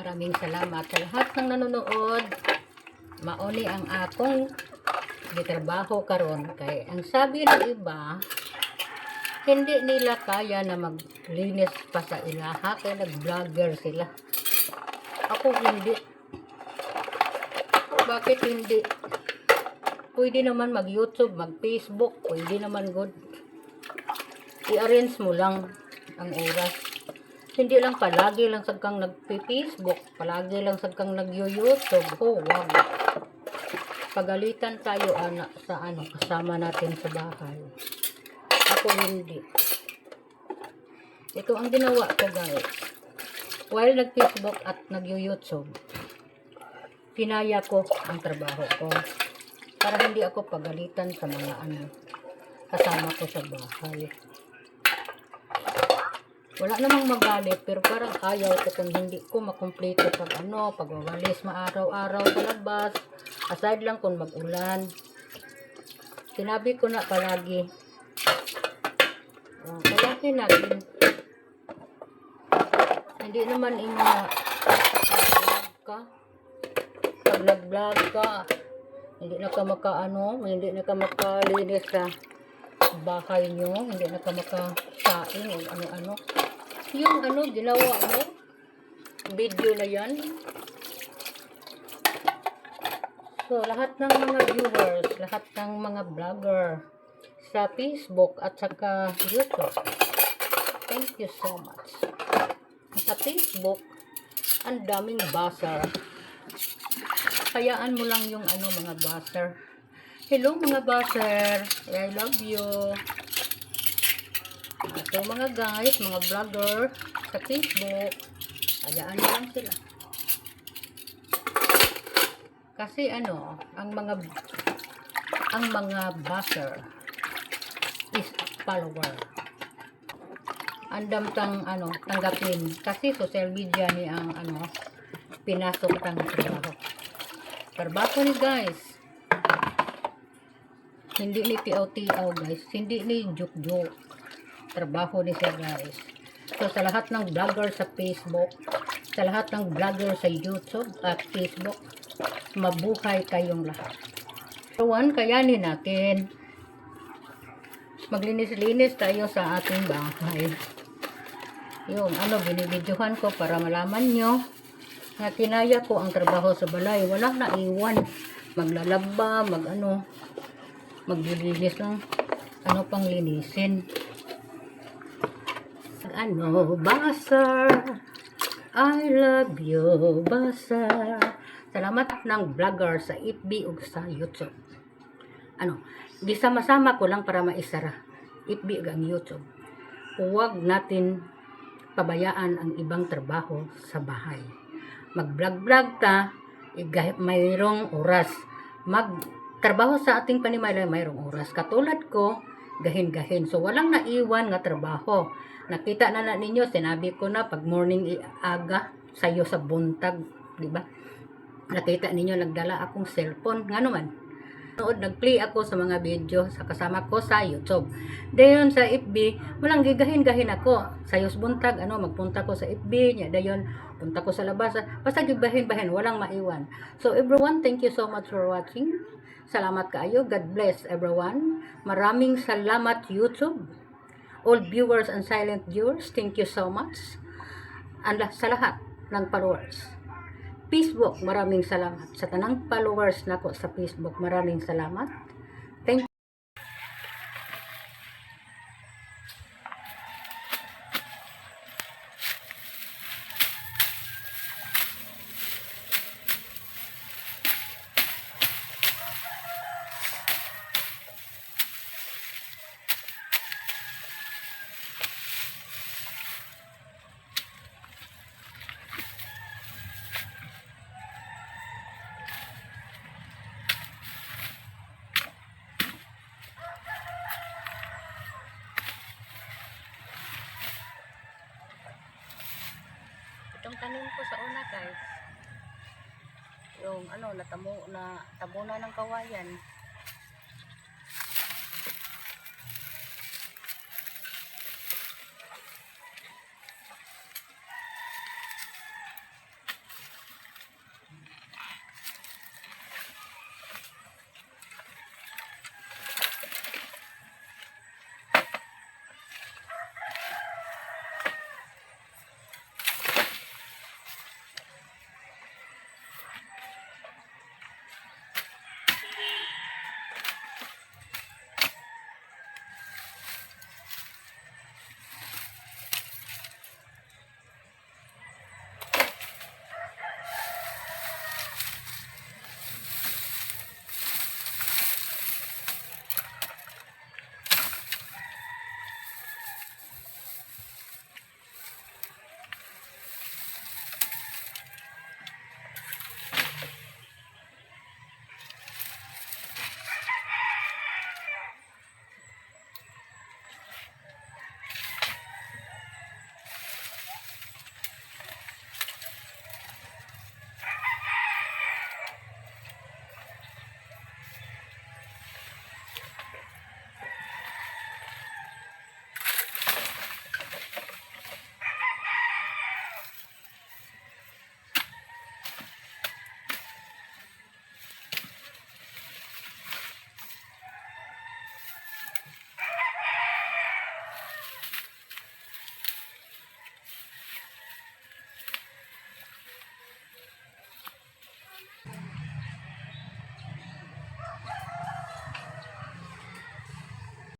Maraming salamat sa lahat ng nanonood. Mauni ang akong gitrabaho karon kay ang sabi ng iba, hindi nila kaya na maglinis pa sa ilaha kaya nag-vlogger sila. Ako hindi. Bakit hindi? Pwede naman mag-YouTube, mag-Facebook, pwede naman good. I-arrange mo lang ang oras. Hindi lang palagi lang sagkang nag-Facebook, palagi lang sagkang nag-YouTube. Oh, wow. Pagalitan tayo anak sa kasama natin sa bahay. Ako hindi. Ito ang ginawa ko, guys. While nag-Facebook at nag-YouTube, pinaya ko ang trabaho ko para hindi ako pagalitan sa mga kasama ko sa bahay. Wala namang magalit, pero parang ayaw ko kung hindi ko makumpleto pagwawalis maaraw-araw sa labas, aside lang kung mag-ulan. Sinabi ko na palagi, palagi natin, hindi naman pag nag-vlog ka, hindi na ka hindi na ka makalinis sa bahay nyo, hindi na ka makasaing o ano-ano. Yung ginawa mo, video na yan. So, lahat ng mga viewers, lahat ng mga vlogger sa Facebook at saka YouTube, thank you so much. Sa Facebook, ang daming buzzer. Hayaan mo lang yung mga buzzer. Hello mga buzzer, I love you. So mga guys, mga vlogger sa Facebook, hayaan mo lang sila. Kasi ang mga buzzer is follower. Andam tang tanggapin kasi social media ni ang pinasok tang trabaho. Trabaho ni guys. Hindi ni tiaw-tiaw guys, hindi ni joke-joke. Trabaho ni siya guys. So sa lahat ng vlogger sa Facebook, sa lahat ng vlogger sa YouTube at Facebook, mabuhay kayong lahat. So kayanin natin. Maglinis-linis tayo sa ating bahay. Yung binibidyohan ko para malaman nyo na kinaya ko ang trabaho sa balay. Walang naiwan. Maglalaba, maglilinis lang. Pang linisin. Buzzer. I love you, buzzer. Salamat ng vlogger sa FB o sa YouTube. Gisama-sama ko lang para maisara. FB ang YouTube. Huwag natin pabayaan ang ibang trabaho sa bahay. Mag-vlog-vlog ka, mayroong oras. Magtrabaho sa ating panimala, mayroong oras. Katulad ko, gahin-gahin. So, walang naiwan nga trabaho. Nakita na ninyo, sinabi ko na, pag morning aga, sayo sa buntag, di ba? Nakita ninyo, nagdala akong cellphone. Nga naman, nag-play ako sa mga video sa kasama ko sa YouTube. Dayon sa FB, walang gigahin-gahin ako. Sayos buntag, magpunta ko sa FB niya. Dayon, punta ko sa labas. Basta gibahin-bahin, walang maiwan. So everyone, thank you so much for watching. Salamat kaayo. God bless everyone. Maraming salamat YouTube. All viewers and silent viewers, thank you so much. And sa lahat ng followers. Facebook, maraming salamat. Sa tanang followers nako sa Facebook, maraming salamat. Thank you. Itong tanim ko sa una guys, yung natabo na ng kawayan.